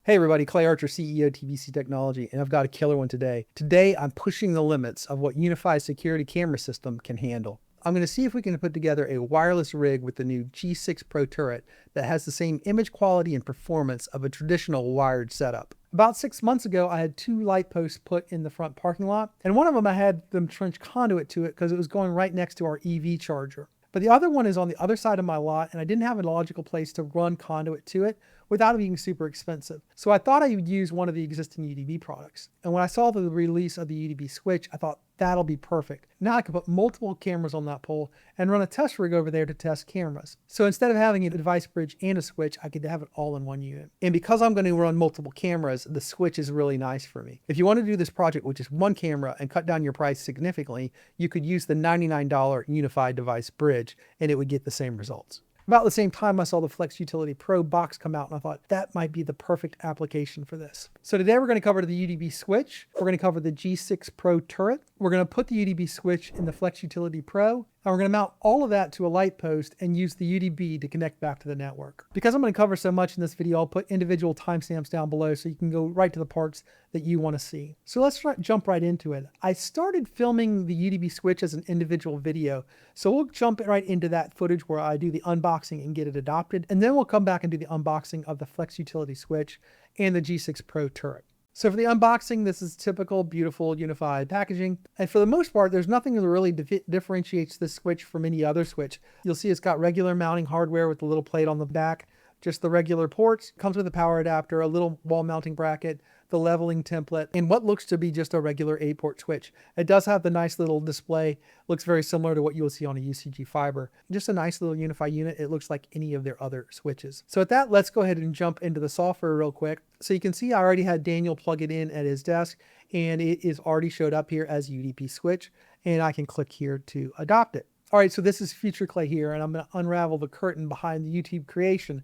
Hey everybody, Clay Archer, CEO TVC Technology, and I've got a killer one today. Today, I'm pushing the limits of what Unifi's security camera system can handle. I'm going to see if we can put together a wireless rig with the new G6 Pro turret that has the same image quality and performance of a traditional wired setup. About 6 months ago, I had 2 light posts put in the front parking lot, and one of them I had them trench conduit to it because it was going right next to our EV charger. But the other one is on the other side of my lot, and I didn't have a logical place to run conduit to it without it being super expensive. So I thought I would use one of the existing UDB products. And when I saw the release of the UDB Switch, I thought that'll be perfect. Now I can put multiple cameras on that pole and run a test rig over there to test cameras. So instead of having a device bridge and a switch, I could have it all in one unit. And because I'm going to run multiple cameras, the switch is really nice for me. If you want to do this project with just one camera and cut down your price significantly, you could use the $99 Unifi device bridge and it would get the same results. About the same time, I saw the Flex Utility Pro box come out, and I thought that might be the perfect application for this. So today we're going to cover the UDB Switch. We're going to cover the G6 Pro turret. We're going to put the UDB Switch in the Flex Utility Pro. And we're going to mount all of that to a light post and use the UDB to connect back to the network. Because I'm going to cover so much in this video, I'll put individual timestamps down below so you can go right to the parts that you want to see. So let's jump right into it. I started filming the UDB Switch as an individual video. So we'll jump right into that footage where I do the unboxing and get it adopted. And then we'll come back and do the unboxing of the Flex Utility Switch and the G6 Pro turret. So for the unboxing, this is typical, beautiful, unified packaging. And for the most part, there's nothing that really differentiates this switch from any other switch. You'll see it's got regular mounting hardware with the little plate on the back, just the regular ports. Comes with a power adapter, a little wall mounting bracket, the leveling template, and what looks to be just a regular 8-port switch. It does have the nice little display. Looks very similar to what you will see on a UCG fiber. Just a nice little Unifi unit. It looks like any of their other switches. So with that, let's go ahead and jump into the software real quick. So you can see I already had Daniel plug it in at his desk, and it is already showed up here as UDB Switch, and I can click here to adopt it. All right, so this is Future Clay here, and I'm going to unravel the curtain behind the YouTube creation.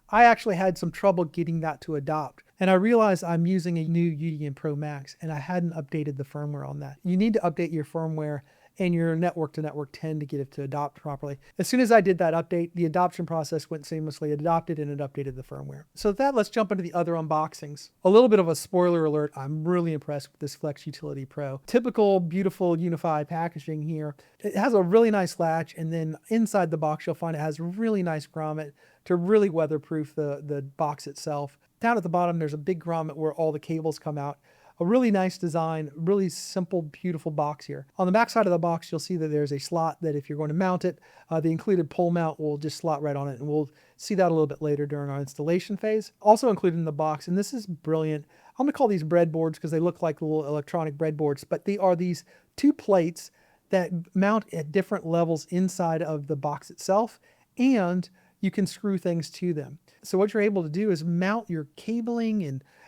I actually had some trouble getting that to adopt. And I realized I'm using a new UDM Pro Max and I hadn't updated the firmware on that. You need to update your firmware and your network to network 10 to get it to adopt properly. As soon as I did that update, the adoption process went seamlessly. It adopted and it updated the firmware. So with that, let's jump into the other unboxings. A little bit of a spoiler alert. I'm really impressed with this Flex Utility Pro. Typical, beautiful Unifi packaging here. It has a really nice latch, and then inside the box, you'll find it has a really nice grommet to really weatherproof the box itself. Down at the bottom, there's a big grommet where all the cables come out. A really nice design, really simple, beautiful box here. On the back side of the box, you'll see that there's a slot that if you're going to mount it, the included pole mount will just slot right on it. And we'll see that a little bit later during our installation phase. Also included in the box, and this is brilliant. I'm gonna call these breadboards because they look like little electronic breadboards, but they are these 2 plates that mount at different levels inside of the box itself, and you can screw things to them. So what you're able to do is mount your cabling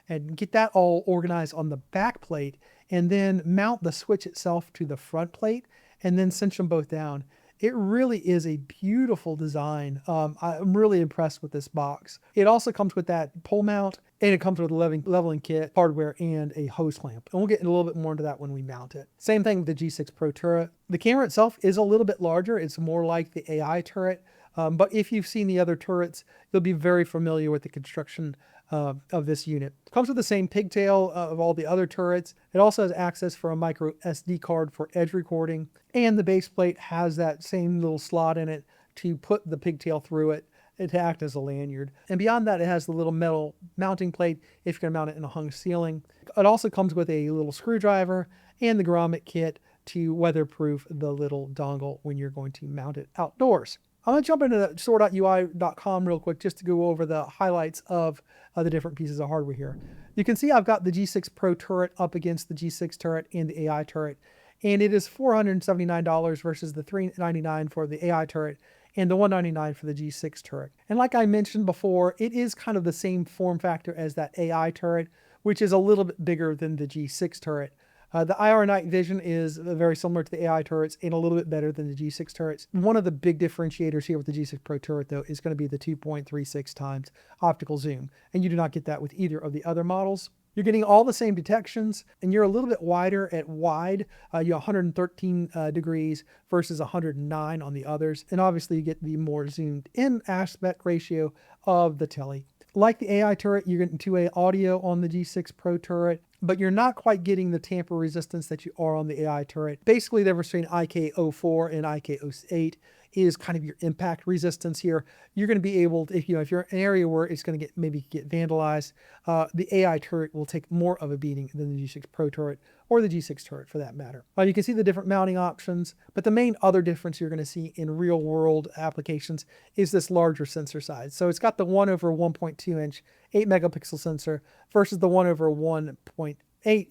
and get that all organized on the back plate, and then mount the switch itself to the front plate and then cinch them both down. It really is a beautiful design. I'm really impressed with this box. It also comes with that pole mount, and it comes with a leveling kit, hardware, and a hose clamp. And we'll get a little bit more into that when we mount it. Same thing with the G6 Pro turret. The camera itself is a little bit larger. It's more like the AI turret. But if you've seen the other turrets, you'll be very familiar with the construction of this unit. It comes with the same pigtail of all the other turrets. It also has access for a micro SD card for edge recording, and the base plate has that same little slot in it to put the pigtail through it and to act as a lanyard. And beyond that, it has the little metal mounting plate if you're going to mount it in a hung ceiling. It also comes with a little screwdriver and the grommet kit to weatherproof the little dongle when you're going to mount it outdoors. I'm going to jump into store.ui.com real quick just to go over the highlights of the different pieces of hardware here. You can see I've got the G6 Pro turret up against the G6 turret and the AI turret, and it is $479 versus the $399 for the AI turret and the $199 for the G6 turret. And like I mentioned before, it is kind of the same form factor as that AI turret, which is a little bit bigger than the G6 turret. The IR night vision is very similar to the AI turrets and a little bit better than the G6 turrets. One of the big differentiators here with the G6 Pro turret, though, is going to be the 2.36 times optical zoom. And you do not get that with either of the other models. You're getting all the same detections, and you're a little bit wider at wide. You're 113 degrees versus 109 on the others. And obviously you get the more zoomed in aspect ratio of the tele. Like the AI turret, you're getting 2A audio on the G6 Pro turret, but you're not quite getting the tamper resistance that you are on the AI turret. Basically, the difference between IK04 and IK08 is kind of your impact resistance here. You're going to be able to, if you're in an area where it's going to maybe get vandalized, the AI turret will take more of a beating than the G6 Pro turret or the G6 turret for that matter. You can see the different mounting options, but the main other difference you're going to see in real world applications is this larger sensor size. So it's got the 1/1.2 inch 8 megapixel sensor versus the 1/1.8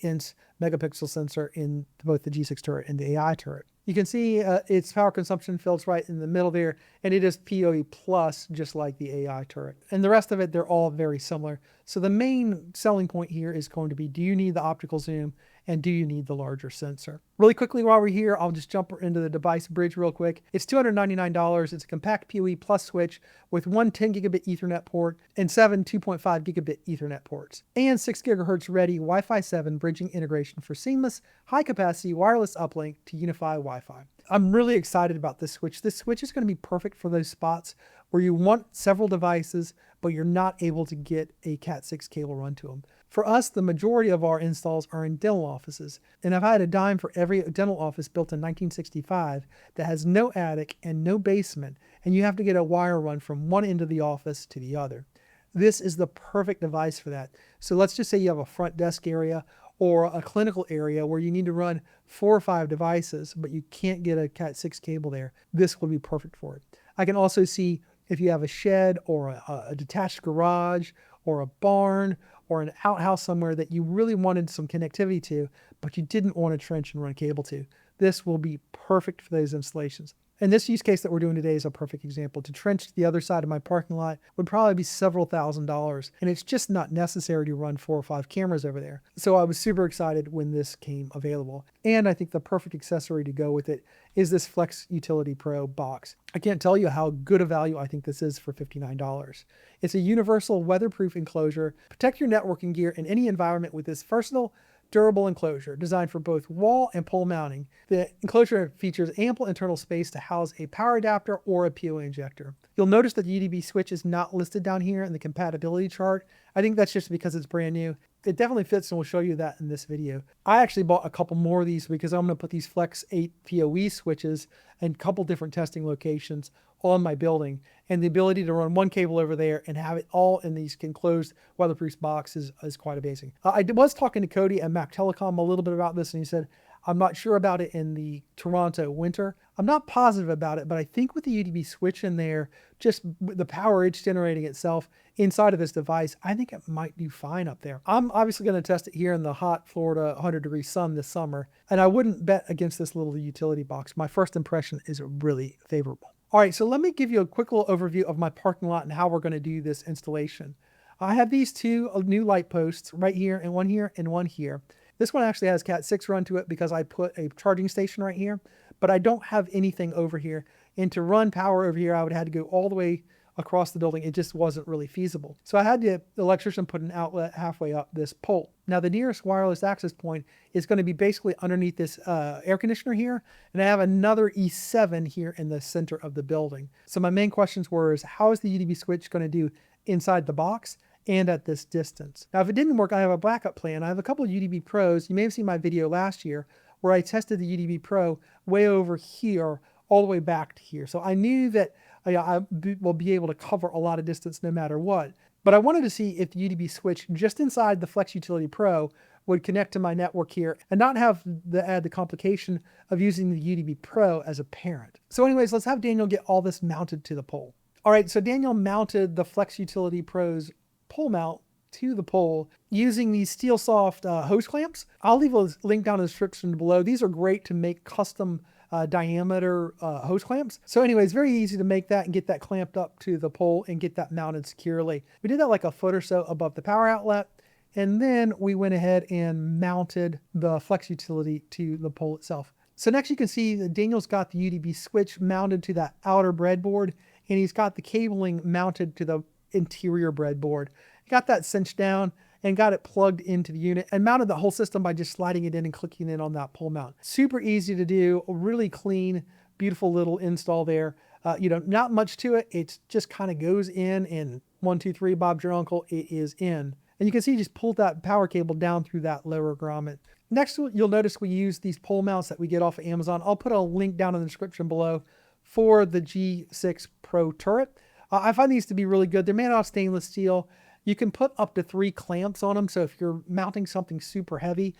inch megapixel sensor in both the G6 turret and the AI turret. You can see its power consumption fills right in the middle there, and it is PoE plus, just like the AI turret. And the rest of it, they're all very similar. So the main selling point here is going to be, do you need the optical zoom and do you need the larger sensor? Really quickly while we're here, I'll just jump into the device bridge real quick. It's $299. It's a compact PoE plus switch with one 10 gigabit Ethernet port and 7 2.5 gigabit Ethernet ports, and 6 gigahertz ready Wi-Fi 7 bridging integration for seamless, high capacity wireless uplink to Unifi Wi-Fi. I'm really excited about this switch. This switch is going to be perfect for those spots where you want several devices, but you're not able to get a Cat6 cable run to them. For us, the majority of our installs are in dental offices, and I've had a dime for every dental office built in 1965 that has no attic and no basement, and you have to get a wire run from one end of the office to the other. This is the perfect device for that. So let's just say you have a front desk area or a clinical area where you need to run 4 or 5 devices, but you can't get a Cat6 cable there. This will be perfect for it. I can also see if you have a shed or a detached garage or a barn or an outhouse somewhere that you really wanted some connectivity to, but you didn't want to trench and run cable to. This will be perfect for those installations. And this use case that we're doing today is a perfect example. To trench to the other side of my parking lot would probably be several $1,000s, and it's just not necessary to run 4 or 5 cameras over there. So I was super excited when this came available. And I think the perfect accessory to go with it is this Flex Utility Pro box. I can't tell you how good a value I think this is for $59. It's a universal weatherproof enclosure. Protect your networking gear in any environment with this versatile, durable enclosure designed for both wall and pole mounting. The enclosure features ample internal space to house a power adapter or a PoE injector. You'll notice that the UDB Switch is not listed down here in the compatibility chart. I think that's just because it's brand new. It definitely fits, and we'll show you that in this video. I actually bought a couple more of these because I'm going to put these Flex 8 PoE switches in a couple different testing locations on my building, and the ability to run one cable over there and have it all in these enclosed weatherproof boxes is quite amazing. I was talking to Cody at Mac Telecom a little bit about this, and he said, I'm not sure about it in the Toronto winter. I'm not positive about it, but I think with the UDB switch in there, just the power it's generating itself inside of this device, I think it might do fine up there. I'm obviously going to test it here in the hot Florida 100-degree sun this summer, and I wouldn't bet against this little utility box. My first impression is really favorable. All right, so let me give you a quick little overview of my parking lot and how we're going to do this installation. I have these 2 new light posts right here and one here and one here. This one actually has Cat6 run to it because I put a charging station right here, but I don't have anything over here. And to run power over here, I would have had to go all the way across the building. It just wasn't really feasible. So I had the electrician put an outlet halfway up this pole. Now the nearest wireless access point is going to be basically underneath this air conditioner here. And I have another E7 here in the center of the building. So my main questions were, how is the UDB switch going to do inside the box and at this distance? Now, if it didn't work, I have a backup plan. I have a couple of UDB Pros. You may have seen my video last year where I tested the UDB Pro way over here, all the way back to here. So I knew that I will be able to cover a lot of distance no matter what. But I wanted to see if the UDB switch just inside the Flex Utility Pro would connect to my network here and not have add the complication of using the UDB Pro as a parent. So anyways, let's have Daniel get all this mounted to the pole. All right, so Daniel mounted the Flex Utility Pro's pole mount to the pole using these SteelSoft hose clamps. I'll leave a link down in the description below. These are great to make custom diameter hose clamps. So anyways, very easy to make that and get that clamped up to the pole and get that mounted securely. We did that like a foot or so above the power outlet. And then we went ahead and mounted the Flex Utility to the pole itself. So next you can see that Daniel's got the UDB switch mounted to that outer breadboard, and he's got the cabling mounted to the interior breadboard. Got that cinched down and got it plugged into the unit and mounted the whole system by just sliding it in and clicking in on that pole mount. Super easy to do, a really clean, beautiful little install there. Not much to it. It just kind of goes in and 1, 2, 3, Bob's your uncle, it is in. And you can see you just pulled that power cable down through that lower grommet. Next, you'll notice we use these pole mounts that we get off of Amazon. I'll put a link down in the description below for the G6 Pro turret. I find these to be really good. They're made out of stainless steel. You can put up to 3 clamps on them. So if you're mounting something super heavy,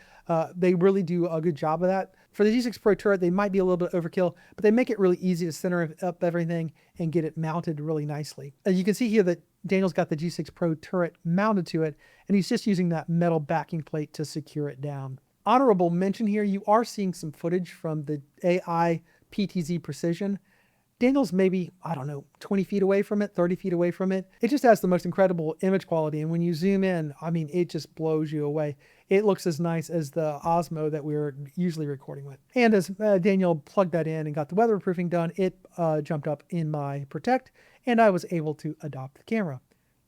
they really do a good job of that. For the G6 Pro turret, they might be a little bit overkill, but they make it really easy to center up everything and get it mounted really nicely. As you can see here that Daniel's got the G6 Pro turret mounted to it, and he's just using that metal backing plate to secure it down. Honorable mention here, you are seeing some footage from the AI PTZ Precision. Daniel's maybe, I don't know, 20 feet away from it, 30 feet away from it. It just has the most incredible image quality. And when you zoom in, I mean, it just blows you away. It looks as nice as the Osmo that we're usually recording with. And as Daniel plugged that in and got the weatherproofing done, it jumped up in my Protect, and I was able to adopt the camera.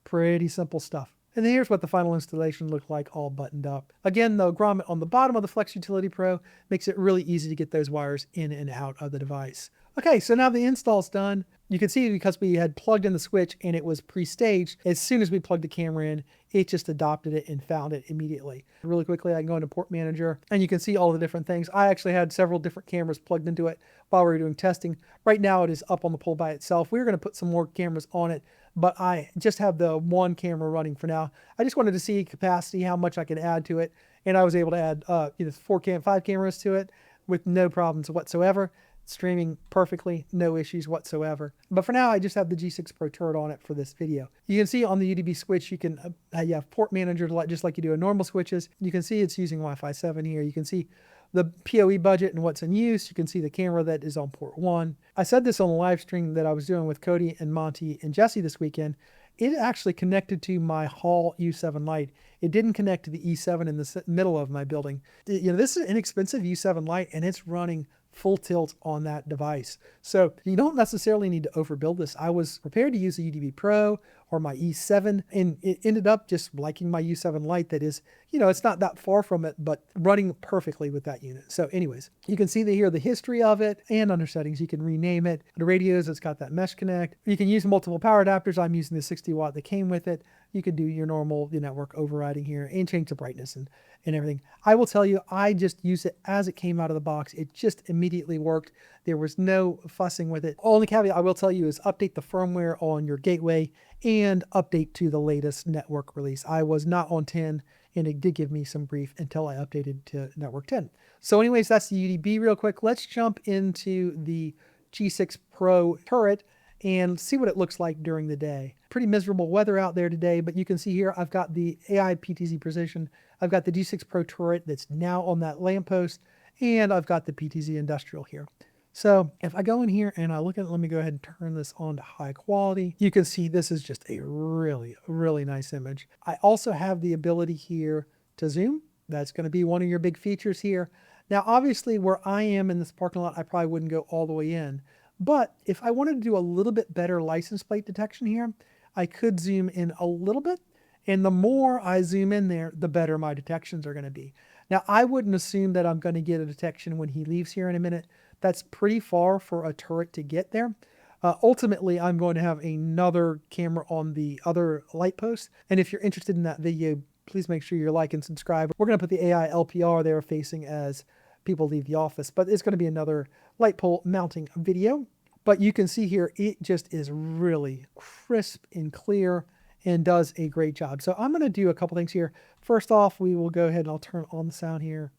Pretty simple stuff. And then here's what the final installation looked like all buttoned up. Again, the grommet on the bottom of the Flex Utility Pro makes it really easy to get those wires in and out of the device. Okay, so now the install's done. You can see because we had plugged in the switch and it was pre-staged, as soon as we plugged the camera in, it just adopted it and found it immediately. Really quickly, I can go into Port Manager and you can see all the different things. I actually had several different cameras plugged into it while we were doing testing. Right now it is up on the pole by itself. We're gonna put some more cameras on it, but I just have the one camera running for now. I just wanted to see capacity, how much I could add to it. And I was able to add 5 cameras to it with no problems whatsoever. Streaming perfectly, no issues whatsoever. But for now, I just have the G6 Pro turret on it for this video. You can see on the UDB switch, you can you have Port Manager just like you do in normal switches. You can see it's using Wi-Fi 7 here. You can see the PoE budget and what's in use. You can see the camera that is on port 1. I said this on the live stream that I was doing with Cody and Monty and Jesse this weekend. It actually connected to my Hall U7 light. It didn't connect to the E7 in the middle of my building. This is an inexpensive U7 light and it's running full tilt on that device. So you don't necessarily need to overbuild this. I was prepared to use the UDB Pro or my E7, and it ended up just liking my U7 Lite that is, it's not that far from it, but running perfectly with that unit. So anyways, you can see here the history of it, and under settings, you can rename it. The radios, it's got that mesh connect. You can use multiple power adapters. I'm using the 60 watt that came with it. You can do your normal network overriding here and change the brightness and everything. I will tell you, I just used it as it came out of the box. It just immediately worked. There was no fussing with it. Only caveat I will tell you is update the firmware on your gateway and update to the latest network release. I was not on 10 and it did give me some grief until I updated to network 10. So anyways, that's the UDB real quick. Let's jump into the G6 Pro turret and see what it looks like during the day. Pretty miserable weather out there today, but you can see here I've got the AI PTZ Precision. I've got the G6 Pro turret that's now on that lamppost, and I've got the PTZ Industrial here. So if I go in here and I look at it, let me go ahead and turn this on to high quality. You can see this is just a really, really nice image. I also have the ability here to zoom. That's going to be one of your big features here. Now, obviously where I am in this parking lot, I probably wouldn't go all the way in. But if I wanted to do a little bit better license plate detection here, I could zoom in a little bit. And the more I zoom in there, the better my detections are going to be. Now, I wouldn't assume that I'm going to get a detection when he leaves here in a minute. That's pretty far for a turret to get there. Ultimately, I'm going to have another camera on the other light post. And if you're interested in that video, please make sure you like and subscribe. We're going to put the AI LPR there facing as people leave the office, but it's going to be another light pole mounting video. But you can see here, it just is really crisp and clear and does a great job. So I'm going to do a couple things here. First off, we will go ahead and I'll turn on the sound here.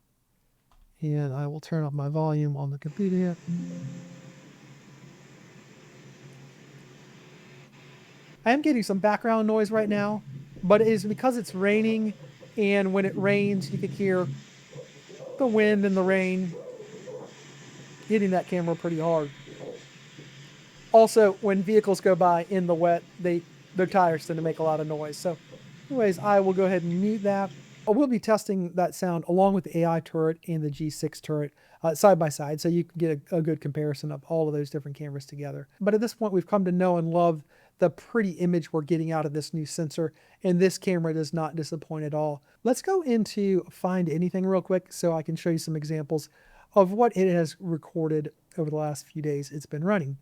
And I will turn up my volume on the computer here. I am getting some background noise right now, but it is because it's raining, and when it rains, you can hear the wind and the rain hitting that camera pretty hard. Also, when vehicles go by in the wet, their tires tend to make a lot of noise. So anyways, I will go ahead and mute that. I will be testing that sound along with the AI turret and the G6 turret side by side, so you can get a good comparison of all of those different cameras together. But at this point, we've come to know and love the pretty image we're getting out of this new sensor, and this camera does not disappoint at all. Let's go into Find Anything real quick so I can show you some examples of what it has recorded over the last few days it's been running.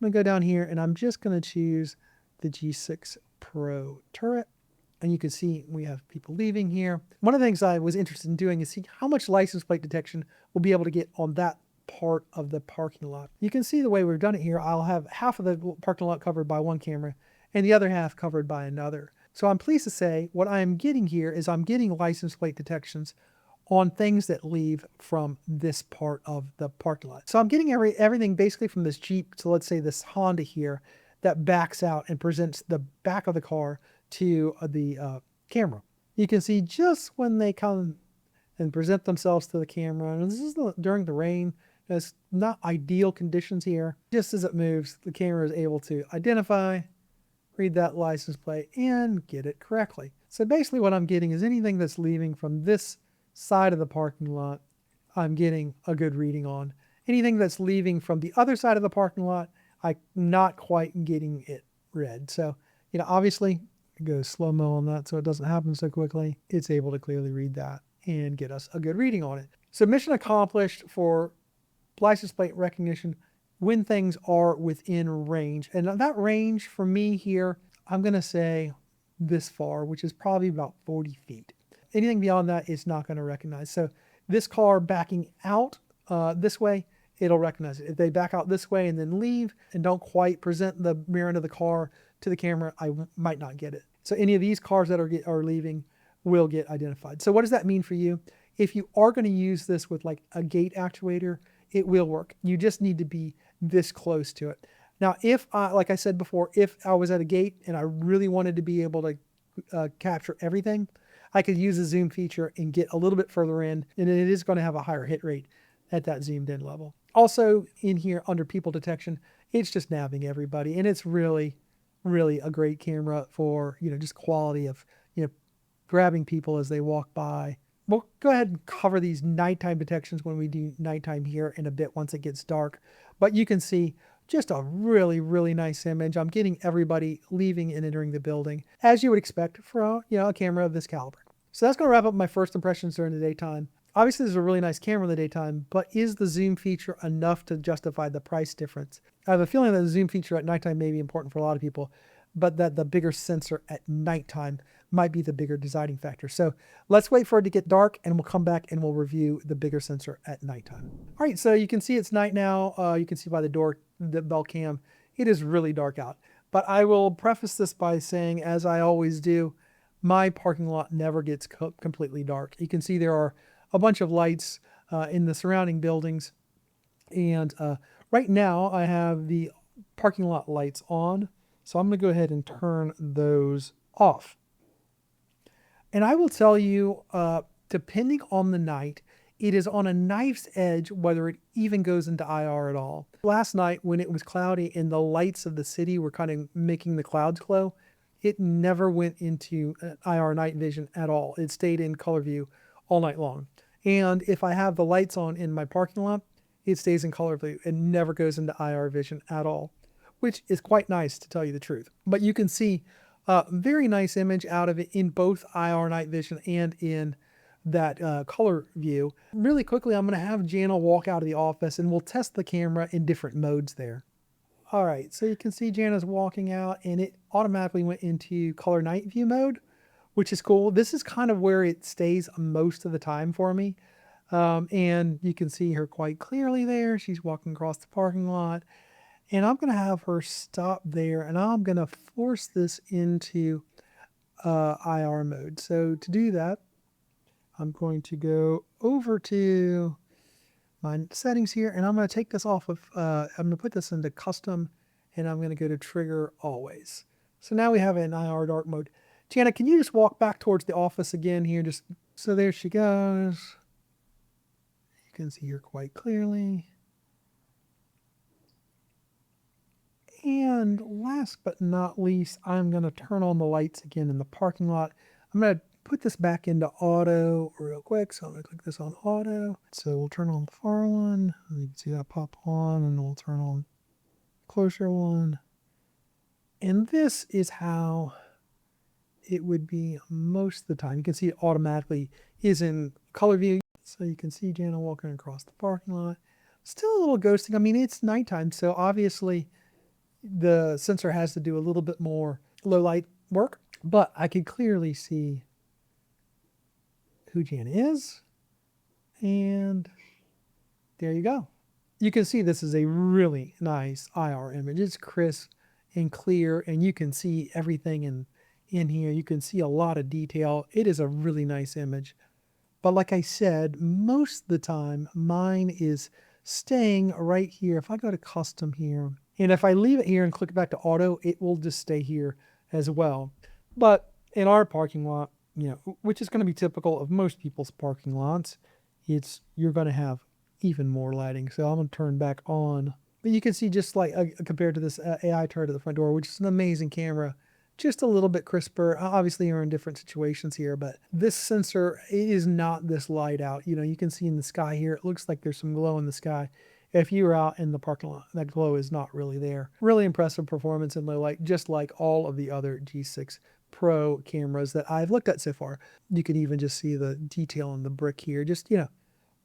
going to go down here and I'm just going to choose the G6 Pro turret. And you can see we have people leaving here. One of the things I was interested in doing is see how much license plate detection we'll be able to get on that part of the parking lot. You can see the way we've done it here. I'll have half of the parking lot covered by one camera and the other half covered by another. So I'm pleased to say what I'm getting here is I'm getting license plate detections on things that leave from this part of the parking lot. So I'm getting everything basically from this Jeep, so let's say this Honda here, that backs out and presents the back of the car to the camera. You can see just when they come and present themselves to the camera, and this is during the rain, it's not ideal conditions here. Just as it moves, the camera is able to identify, read that license plate, and get it correctly. So basically what I'm getting is anything that's leaving from this side of the parking lot, I'm getting a good reading on. Anything that's leaving from the other side of the parking lot, I'm not quite getting it read. So, obviously, go slow-mo on that so it doesn't happen so quickly. It's able to clearly read that and get us a good reading on it. So mission accomplished for license plate recognition when things are within range. And that range for me here, I'm going to say this far, which is probably about 40 feet. Anything beyond that is not going to recognize. So this car backing out this way, it'll recognize it. If they back out this way and then leave and don't quite present the rear end of the car to the camera, I might not get it. So any of these cars that are leaving will get identified. So what does that mean for you? If you are going to use this with like a gate actuator, it will work. You just need to be this close to it. Now, like I said before, if I was at a gate and I really wanted to be able to capture everything, I could use the zoom feature and get a little bit further in, and it is going to have a higher hit rate at that zoomed in level. Also in here under people detection, it's just nabbing everybody, and it's really, really a great camera for, just quality of, grabbing people as they walk by. We'll go ahead and cover these nighttime detections when we do nighttime here in a bit once it gets dark. But you can see just a really, really nice image. I'm getting everybody leaving and entering the building, as you would expect for a camera of this caliber. So that's going to wrap up my first impressions during the daytime. Obviously, this is a really nice camera in the daytime, but is the zoom feature enough to justify the price difference? I have a feeling that the zoom feature at nighttime may be important for a lot of people, but that the bigger sensor at nighttime might be the bigger deciding factor. So let's wait for it to get dark and we'll come back and we'll review the bigger sensor at nighttime. All right, so you can see it's night now. You can see by the door, the bell cam, it is really dark out. But I will preface this by saying, as I always do, my parking lot never gets completely dark. You can see there are a bunch of lights in the surrounding buildings. And right now I have the parking lot lights on. So I'm going to go ahead and turn those off. And I will tell you, depending on the night, it is on a knife's edge whether it even goes into IR at all. Last night when it was cloudy and the lights of the city were kind of making the clouds glow, it never went into IR night vision at all. It stayed in color view all night long. And if I have the lights on in my parking lot, it stays in color view and never goes into IR vision at all, which is quite nice to tell you the truth. But you can see a very nice image out of it in both IR night vision and in that color view. Really quickly, I'm going to have Jana walk out of the office and we'll test the camera in different modes there. All right, so you can see Jana's walking out and it automatically went into color night view mode, which is cool. This is kind of where it stays most of the time for me. And you can see her quite clearly there. She's walking across the parking lot. And I'm going to have her stop there and I'm going to force this into IR mode. So to do that, I'm going to go over to my settings here and I'm going to take this off of, I'm going to put this into custom and I'm going to go to trigger always. So now we have it in IR dark mode. Jana, can you just walk back towards the office again here? So there she goes. You can see her quite clearly. And last but not least, I'm going to turn on the lights again in the parking lot. I'm going to put this back into auto real quick. So I'm going to click this on auto. So we'll turn on the far one. You can see that pop on and we'll turn on the closer one. And this is how it would be most of the time. You can see it automatically is in color view. So you can see Jana walking across the parking lot. Still a little ghosting. I mean, it's nighttime, so obviously The sensor has to do a little bit more low light work, but I could clearly see who Jan is. And there you go. You can see this is a really nice IR image. It's crisp and clear, and you can see everything in here. You can see a lot of detail. It is a really nice image. But like I said, most of the time, mine is staying right here. If I go to custom here, and if I leave it here and click back to auto, it will just stay here as well. But in our parking lot, which is going to be typical of most people's parking lots, you're going to have even more lighting. So I'm going to turn back on. But you can see just like compared to this AI turret at the front door, which is an amazing camera, just a little bit crisper. Obviously, you're in different situations here, but this sensor is not this light out. You can see in the sky here, it looks like there's some glow in the sky. If you were out in the parking lot, that glow is not really there. Really impressive performance in low light, just like all of the other G6 Pro cameras that I've looked at so far. You can even just see the detail in the brick here. Just,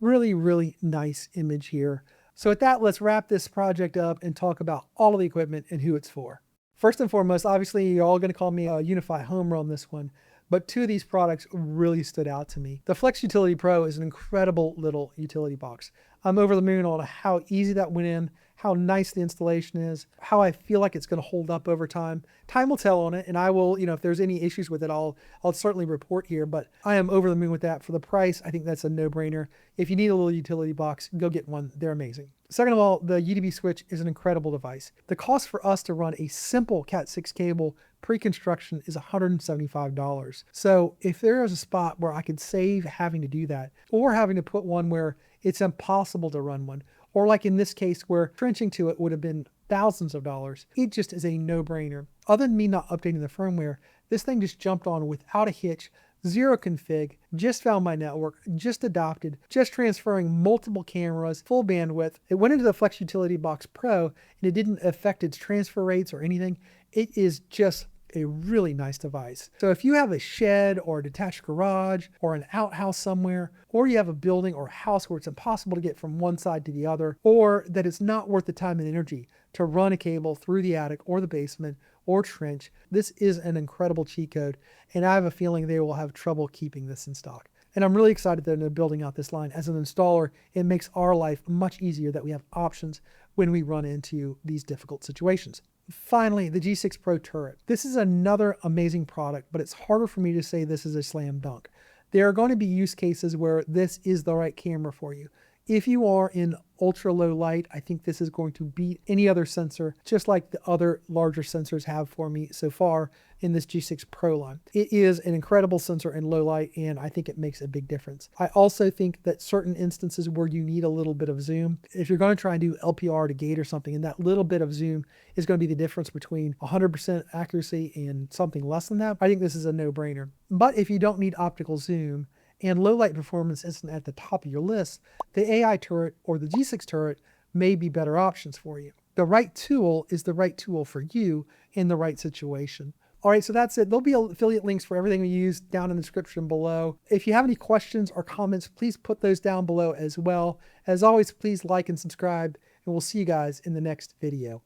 really, really nice image here. So with that, let's wrap this project up and talk about all of the equipment and who it's for. First and foremost, obviously, you're all going to call me a Unifi homer on this one, but two of these products really stood out to me. The Flex Utility Pro is an incredible little utility box. I'm over the moon on how easy that went in, how nice the installation is, how I feel like it's going to hold up over time. Time will tell on it, and I will, if there's any issues with it, I'll certainly report here, but I am over the moon with that. For the price, I think that's a no-brainer. If you need a little utility box, go get one. They're amazing. Second of all, the UDB Switch is an incredible device. The cost for us to run a simple Cat6 cable pre-construction is $175. So if there is a spot where I could save having to do that, or having to put one where it's impossible to run one, or like in this case where trenching to it would have been thousands of dollars, it just is a no-brainer. Other than me not updating the firmware, this thing just jumped on without a hitch, zero config, just found my network, just adopted, just transferring multiple cameras, full bandwidth. It went into the Flex Utility Box Pro, and it didn't affect its transfer rates or anything. It is just a really nice device. So if you have a shed or a detached garage or an outhouse somewhere, or you have a building or house where it's impossible to get from one side to the other, or that it's not worth the time and energy to run a cable through the attic or the basement or trench, this is an incredible cheat code, and I have a feeling they will have trouble keeping this in stock. And I'm really excited that they're building out this line. As an installer, it makes our life much easier that we have options when we run into these difficult situations. Finally, the G6 Pro turret. This is another amazing product, but it's harder for me to say this is a slam dunk. There are going to be use cases where this is the right camera for you. If you are in ultra low light, I think this is going to beat any other sensor, just like the other larger sensors have for me so far in this G6 Pro line. It is an incredible sensor in low light, and I think it makes a big difference. I also think that certain instances where you need a little bit of zoom, if you're going to try and do LPR to gate or something, and that little bit of zoom is going to be the difference between 100% accuracy and something less than that, I think this is a no-brainer. But if you don't need optical zoom, and low light performance isn't at the top of your list, the AI turret or the G6 turret may be better options for you. The right tool is the right tool for you in the right situation. All right, so that's it. There'll be affiliate links for everything we use down in the description below. If you have any questions or comments, please put those down below as well. As always, please like and subscribe, and we'll see you guys in the next video.